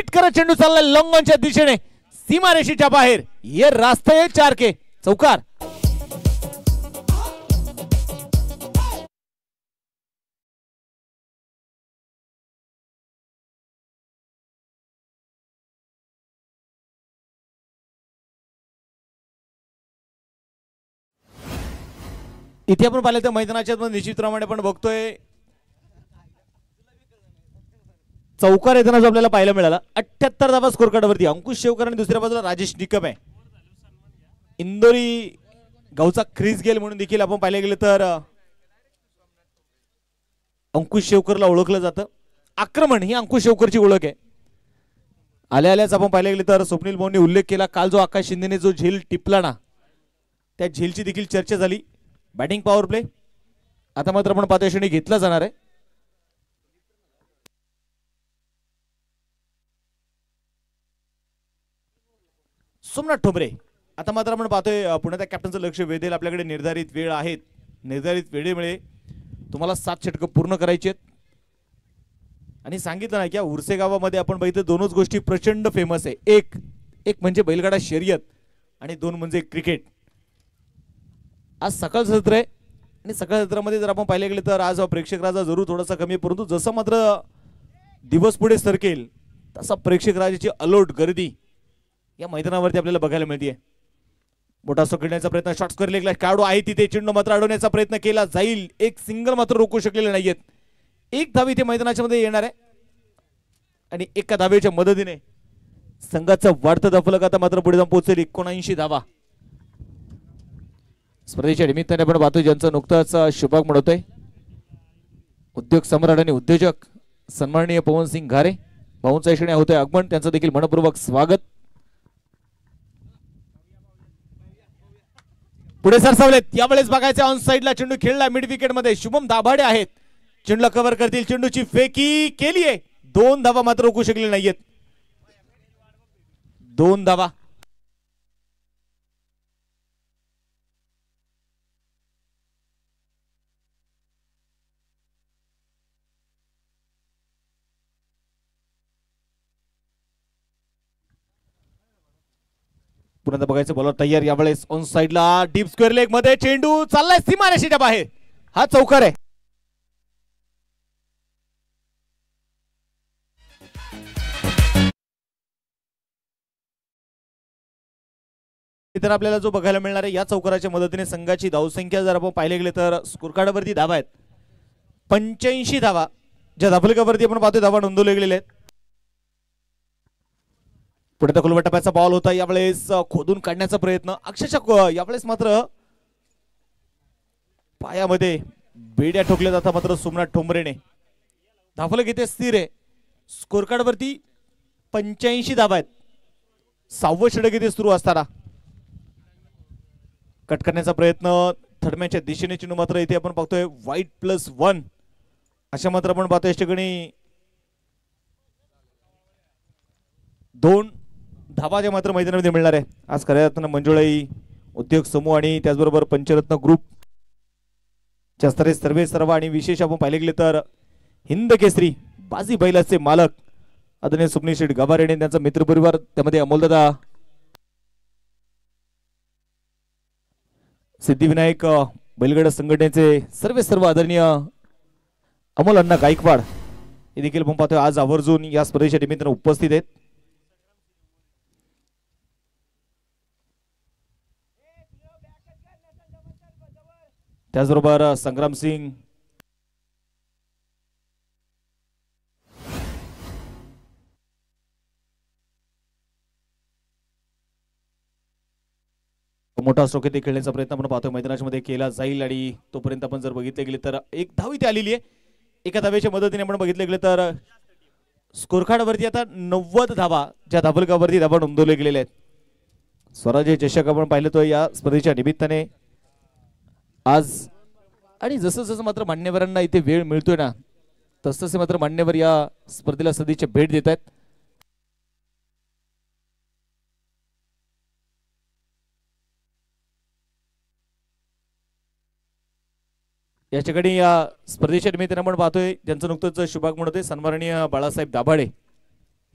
Hit करत चेंडू चाललाय लॉंगॉनच्या दिशेने सीमारेषेच्या बाहेर. ये रास्ता आहे 4 के चौकार. इथे आपण पाहिलं तर मैदानाच्या निश्चितप्रमाणे आपण बघतोय चौकार येताना जो आपल्याला पाहायला मिळाला 78 धावा स्कोर कार्डवरती. अंकुश शेवकर आणि दुसऱ्या बाजूला राजेश निकम आहे. इंदोरी गावचा क्रिस गेल म्हणून देखील आपण पाहिले गेले तर अंकुश शेवकरला ओळखलं जातं. आक्रमण ही अंकुश शेवकरची ओळख आहे. आल्या आल्याच आपण पाहिले गेले तर स्वप्नील भाऊंनी उल्लेख केला काल जो आकाश शिंदेने जो झेल टिपला ना त्या झेलची देखील चर्चा झाली. बॅटिंग पॉवर प्ले आता मात्र आपण पाहतोय क्षणी घेतला जाणार आहे. सोमनाथ ठोंबरे आता मात्र आपण पाहतोय पुण्याच्या कॅप्टनचं लक्ष वेधेल. आपल्याकडे निर्धारित वेळ आहेत. निर्धारित वेळेमुळे तुम्हाला 7 षटकं पूर्ण करायची आहेत. आणि सांगितलं ना की उर्से गावामध्ये आपण बघितलं दोनच गोष्टी प्रचंड फेमस आहे. एक म्हणजे बैलगाडा शर्यत आणि 2 म्हणजे क्रिकेट. आज सकाळ सत्र आहे आणि सकाळ सत्रामध्ये जर आपण पाहिले गेले तर आज प्रेक्षक राजा जरूर थोडासा कमी आहे. परंतु जसं मात्र दिवस पुढे सरकेल तसा प्रेक्षक राजाची अलोट गर्दी या मैदानावरती आपल्याला बघायला मिळते. मोठा सोडण्याचा प्रयत्न शॉट्स करले खेळाडू आहे तिथे चेंडू मात्र अडवण्याचा प्रयत्न केला जाईल. एक सिंगल मात्र रोखू शकलेले नाहीयेत. 1 धाव इथे मैदानाच्या मध्ये येणार आहे आणि एका धावेच्या मदतीने संघाचं वाढतं दफलक आता मात्र पुढे जाऊन पोहोचेल 79 धावा. स्पर्धेच्या निमित्ताने आपण पाहतोय ज्यांचं नुकताच शुभाग म्हणतोय उद्योग सम्राट आणि उद्योजक सन्माननीय पवन सिंग घारे भाऊंचा इकडे होतोय आगमन. त्यांचं देखील मनपूर्वक स्वागत. पुढे सरसावलेत यावेळेस बघायचे ऑन साइडला चेंडू खेळला मिड विकेट मध्ये शुभम दाभाडे आहेत. चेंडूला कव्हर करतील. चेंडूची फेकी केली आहे. 2 धावा मात्र रोखू शकले नाहीयेत. 2 धावा. पुन्हा बघायचं बॉलर तयार यावेळेस ऑन साइडला डीप स्क्वेअर लेग मध्ये चेंडू चाललाय सीमारेषेच्या बाहेर. हा चौकार आहे. तर आपल्याला जो बघायला मिळणार आहे या चौकाराच्या मदतीने संघाची धावसंख्या जर आपण पाहिले गेले तर स्कोर कार्डवरती धावा आहेत 85 धावा. ज्या धावफलकावरती आपण पाहतोय धावा नोंदवले गेलेले आहेत. पुढे तर टप्प्याचा बॉल होता यावेळेस खोदून काढण्याचा प्रयत्न अक्षरशः यावेळेस मात्र पायामध्ये बेड्या ठोकल्या जातात मात्र सोमनाथ ठोंबरेने. धावफलक इथे स्थिर आहे. स्कोर कार्डवरती 85 धावा आहेत. 6वं षटक इथे सुरू असताना कट करण्याचा प्रयत्न थडम्याच्या दिशेने चेंडू मात्र इथे आपण पाहतोय वाईट +1 अशा मात्र आपण पाहतोय या ठिकाणी 2 धावा ज्या मात्र मैदानामध्ये मिळणार आहे. आज खऱ्या मंजुळाई उद्योग समूह आणि त्याचबरोबर पंचरत्न ग्रुप च्या स्तरे सर्व आणि विशेष आपण पाहिले गेले तर हिंद केसरी बाजी बैलाचे मालक आदरणीय स्वप्नील शेठ गवारे आणि त्यांचा मित्रपरिवार त्यामध्ये अमोलदादा सिद्धिविनायक बैलगाडा संघटनेचे सर्व आदरणीय अमोल अण्णा गायकवाड हे देखील आपण पाहतोय आज आवर्जून या स्पर्धेच्या निमित्ताने उपस्थित आहेत. त्याचबरोबर संग्राम सिंग मोठा स्ट्रोक इथे खेळण्याचा प्रयत्न आपण पाहतोय मैदानाच्या मध्ये केला जाईल आणि तोपर्यंत आपण जर बघितले गेले तर 1 धाव इथे आलेली आहे. एका धावेच्या मदतीने आपण बघितले गेले तर स्कोर कार्डवरती आता 90 धावा ज्या धावफलकावरती धावा नोंदवले गेलेले आहेत. स्वराज्य चषक आपण पाहिलं तो या स्पर्धेच्या निमित्ताने आज आणि जसं मात्र मान्यवरांना इथे वेळ मिळतोय ना तसतसे मात्र मान्यवर या स्पर्धेला सदिच्छा भेट देत आहेत. या ठिकाणी या स्पर्धेच्या निमित्ताने आपण पाहतोय ज्यांचं नुकतंच शुभागमन होते सन्माननीय बाळासाहेब दाभाडे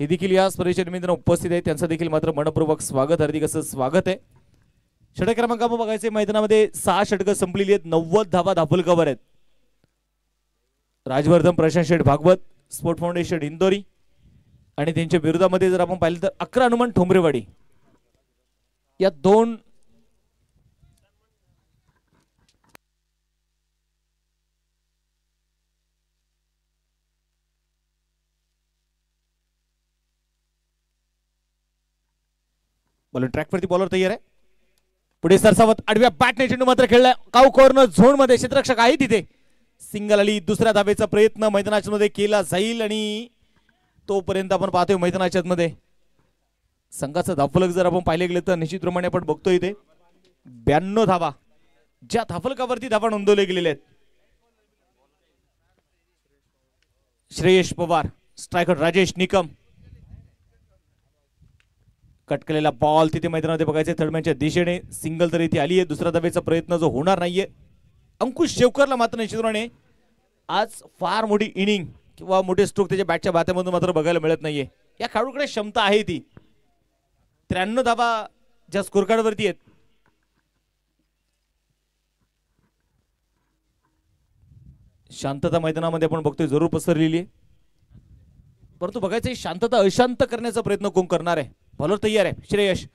हे देखील या स्पर्धेच्या निमित्तानं उपस्थित आहे, त्यांचं देखील मात्र मनपूर्वक स्वागत, हार्दिक असं स्वागत आहे. षटक क्रमांक आपण बघायचे मैदानामध्ये 6 षटकं संपलेली आहेत, 90 धावा धापलकावर आहेत. राजवर्धन प्रशांत शेठ भागवत स्पोर्ट फाउंडेशन इंदोरी आणि त्यांच्या विरोधामध्ये जर आपण पाहिलं तर 11 हनुमान ठोंबरेवाडी या दोन बॉलर ट्रॅकवरती बॉलर तयार आहे. पुढे सरसावत आडव्या बॅटने चेंडू मात्र खेळलाय. काऊ कॉर्नर झोन मध्ये क्षेत्ररक्षक आहे तिथे. सिंगल आली. दुसऱ्या धावेचा प्रयत्न मैदानाच्या मध्ये केला जाईल आणि तोपर्यंत आपण पाहतोय मैदानाच्या मध्ये संघाचा धावफलक जर आपण पाहिले गेले तर निश्चितप्रमाणे आपण बघतोय इथे 92 धावा ज्या धावफलकावरती धावा नोंदवले गेलेले आहेत. श्रेयश पवार, स्ट्रायकर राजेश निकम, कट केलेला बॉल तिथे मैदानामध्ये बघायचे थर्डमॅनच्या दिशेने. सिंगल तर इथे आली आहे. दुसरा धावेचा प्रयत्न जो होणार नाहीये. अंकुश शेवकरला मात्र निश्चितपणे आज फार मोठी इनिंग किंवा मोठे स्ट्रोक त्याच्या बॅटच्या बात्यामधून मात्र बघायला मिळत नाहीये. या खेळाडूकडे क्षमता आहे ती. 93 धावा ज्या स्कोर कार्ड वरती आहेत. शांतता मैदानामध्ये आपण बघतोय जरूर पसरलेली आहे, परंतु बघायचं शांतता अशांत करण्याचा प्रयत्न कोण करणार आहे. बॉलर तयार आहे. श्रेयश,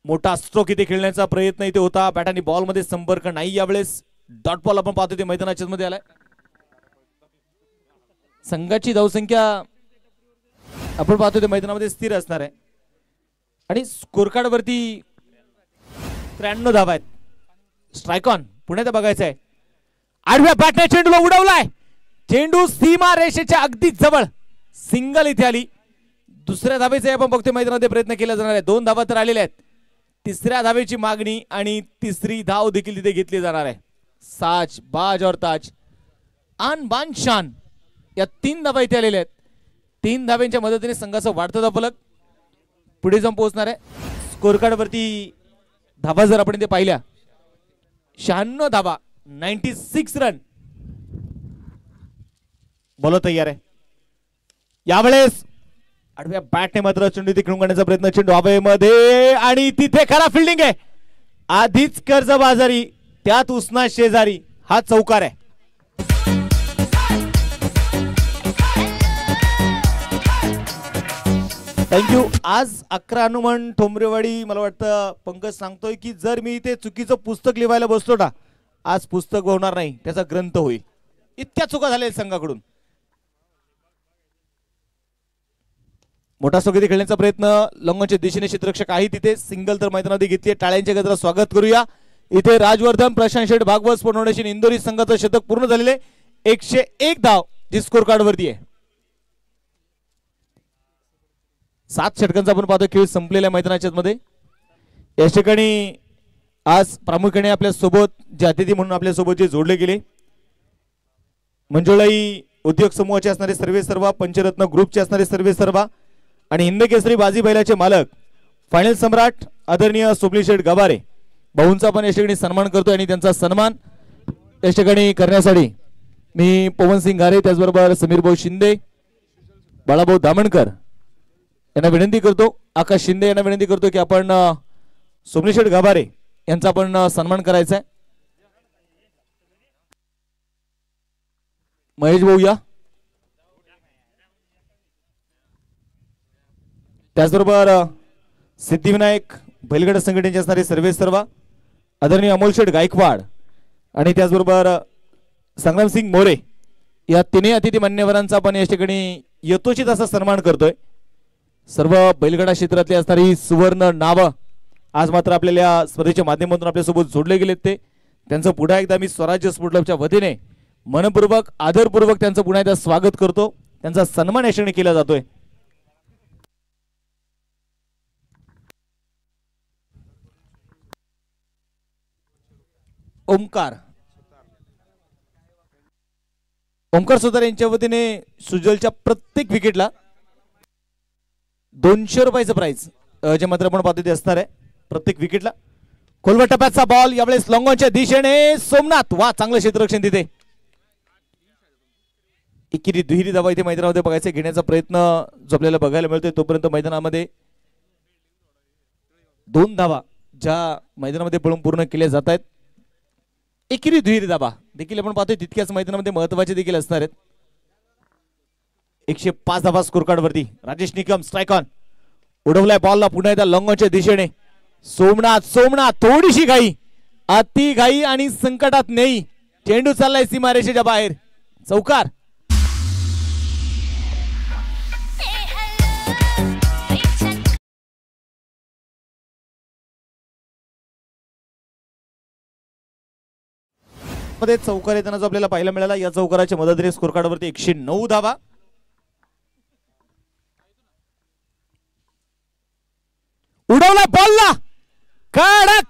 मोठा स्ट्रोक इथे खेळण्याचा प्रयत्न इथे होता. बॅट आणि बॉल मध्ये संपर्क नाही. यावेळेस डॉट बॉल आपण पाहतो ते मैदानाच्या मध्ये आलाय. संघाची धावसंख्या आपण पाहतो ते मैदानामध्ये स्थिर असणार आहे आणि स्कोर कार्ड वरती 93 धावा आहेत. स्ट्राइक ऑन पुण्यात बघायचं आहे. आडव्या बॅटने चेंडूला उडवलाय. चेंडू सीमा रेषेच्या अगदी जवळ. सिंगल इथे आली. दुसऱ्या धावेचा आपण बघतोय मैदानामध्ये प्रयत्न केला जाणार आहे. 2 धावा तर आलेल्या आहेत. तिसऱ्या धावेची मागणी आणि तिसरी धाव देखील तिथे घेतली जाणार आहे. साज बाज और ताज, आन बान शान या 3 धावा इथे आलेल्या आहेत. 3 धाव्यांच्या मदतीने संघाचा वाढता धावफलक पुढे जाऊन पोहोचणार आहे. स्कोर कार्ड वरती धावा जर आपण इथे पाहिल्या 96 धावा, 96 रन. बॉलर तयार आहे. यावेळेस आडव्या बॅटने मात्र चेंडू तिकडून काढण्याचा प्रयत्न. चेंडू हवेमध्ये आणि तिथे खरा फिल्डिंग आहे. आधीच कर्जबाजारी त्यात उसना शेजारी हा चौकार आहे. थँक्यू. आज 11 हनुमान ठोंबरेवाडी मला वाटतं पंकज सांगतोय की जर मी इथे चुकीचं पुस्तक लिहायला बसलो ना आज पुस्तक होणार नाही, त्याचा ग्रंथ होईल. इतक्या चुका झाल्या संघाकडून. मोठा सोगती खेळण्याचा प्रयत्न लंगोच्या दिशेने क्षेत्ररक्षक आहे तिथे. सिंगल तर मैदानामध्ये घेतली. टाळ्यांच्या गजरात स्वागत करूया. इथे राजवर्धन प्रशांत शेठ भागवत स्पोर्ट फाउंडेशन इंदोरी संघाचं शतक पूर्ण झालेले. 101 धाव जी स्कोर कार्ड वरती आहे. 7 षटकांचा आपण पाहतो खेळ संपलेल्या मैदानाच्या मध्ये. या ठिकाणी आज प्रामुख्याने आपल्या सोबत जे अतिथी म्हणून आपल्या सोबत जे जोडले गेले मंजुळाई उद्योग समूहाचे असणारे सर्वे सर्व, पंचरत्न ग्रुपचे असणारे सर्वे सर्व आणि हिंद केसरी बाजी बैलाचे मालक फायनल सम्राट आदरणीय सोमली शेठ गवारे भाऊंचा पण या ठिकाणी सन्मान करतो. आणि त्यांचा सन्मान या ठिकाणी करण्यासाठी मी पवन सिंग घारे, त्याचबरोबर समीर भाऊ शिंदे, बाळाभाऊ दामणकर यांना विनंती करतो, आकाश शिंदे यांना विनंती करतो की आपण सोमली शेठ गवारे यांचा आपण सन्मान करायचा आहे. महेश भाऊ या. त्याचबरोबर सिद्धिविनायक बैलगाडा संघटनेचे असणारे सर्वे सर्व आदरणीय अमोल शेठ गायकवाड आणि त्याचबरोबर संग्रामसिंग मोरे या तिन्ही अतिथी मान्यवरांचा आपण या ठिकाणी यथोचित असा सन्मान करतोय. सर्व बैलगाडा क्षेत्रातली असणारी सुवर्ण नावं आज मात्र आपल्याला स्पर्धेच्या माध्यमातून आपल्यासोबत जोडले गेलेत. ते त्यांचं पुन्हा एकदा मी स्वराज्य स्पोर्ट क्लबच्या वतीने मनपूर्वक आदरपूर्वक त्यांचं पुन्हा एकदा स्वागत करतो. त्यांचा सन्मान या ठिकाणी केला जातोय. ओमकार सुतार यांच्या वतीने सुजलच्या प्रत्येक विकेटला 200 रुपयाचं प्राइज जे मात्र आपण पाहतो ते असणार आहे प्रत्येक विकेटला. खोलवर टप्प्याचा बॉल यावेळेस लॉंगॉनच्या दिशेने सोमनाथ. वा चांगलं क्षेत्ररक्षण तिथे. एकेरी दुहेरी धावा इथे मैदानामध्ये बघायचे घेण्याचा प्रयत्न जो आपल्याला बघायला मिळतोय तोपर्यंत मैदानामध्ये 2 धावा ज्या मैदानामध्ये पळून पूर्ण केल्या जात आहेत. एकेरी दुहेरी धावा देखील आपण पाहतोय तितक्याच मैदानामध्ये महत्वाचे देखील असणार आहेत. 105 धावा स्कोर कार्ड वरती. राजेश निकम स्ट्राइक ऑन उडवलाय बॉलला पुन्हा एकदा लॉंगॉनच्या दिशेने. सोमनाथ थोडीशी घाई अति घाई आणि संकटात नाही. चेंडू चाललाय सीमारेषेच्या बाहेर. चौकार. मध्ये चौकार येताना जो आपल्याला पाहायला मिळाला या चौकाराच्या मदतीने स्कोर कार्ड वरती 109 धावा. उडवला बॉलला कडक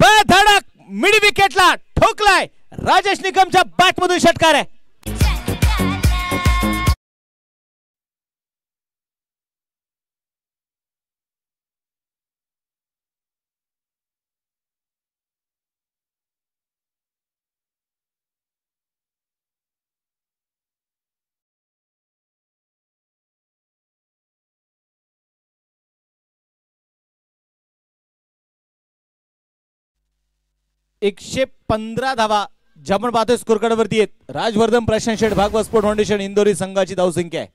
बधडक मिड विकेटला ठोकलाय. राजेश निकमच्या बॅट मधून षटकार आहे. एकशे 15 धावा ज्या आपण पाहतोय स्कोर कार्ड वरती आहेत. राजवर्धन प्रशांत शेठ भागवत स्पोर्ट फाउंडेशन इंदोरी संघाची धावसंख्या आहे.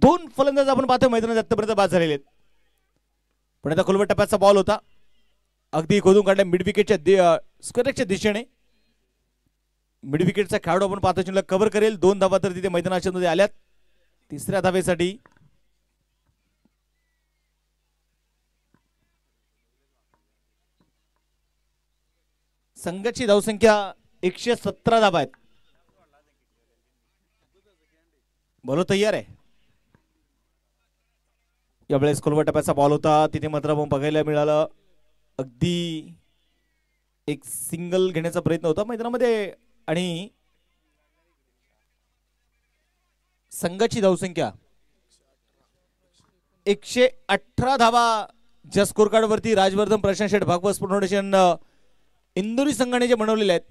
2 फलंदाज आपण पाहतोय मैदानात आतापर्यंत बाद झालेले आहेत. पण आता खोलवर टप्प्याचा बॉल होता अगदी खोदून काढल्या मिड विकेटच्या स्क्वेअरच्या दिशेने. मिड विकेटचा खेळाडू आपण पाहतोय चेंडूला कव्हर करेल. 2 धावा तर तिथे मैदानाच्या मध्ये आल्यात. तिसऱ्या धावेसाठी संघाची धावसंख्या 117 धावा आहेत. बॉल तयार आहे. यावेळेस खोलवर टप्प्याचा बॉल होता तिथे मात्र मग बघायला मिळालं अगदी एक सिंगल घेण्याचा प्रयत्न होता मैदानामध्ये. आणि संघाची धावसंख्या 118 धावा ज्या स्कोर कार्ड वरती राजवर्धन प्रशांत शेठ भागवत स्पोर्ट फाउंडेशन इंदोरी संघाने जे बनवलेले आहेत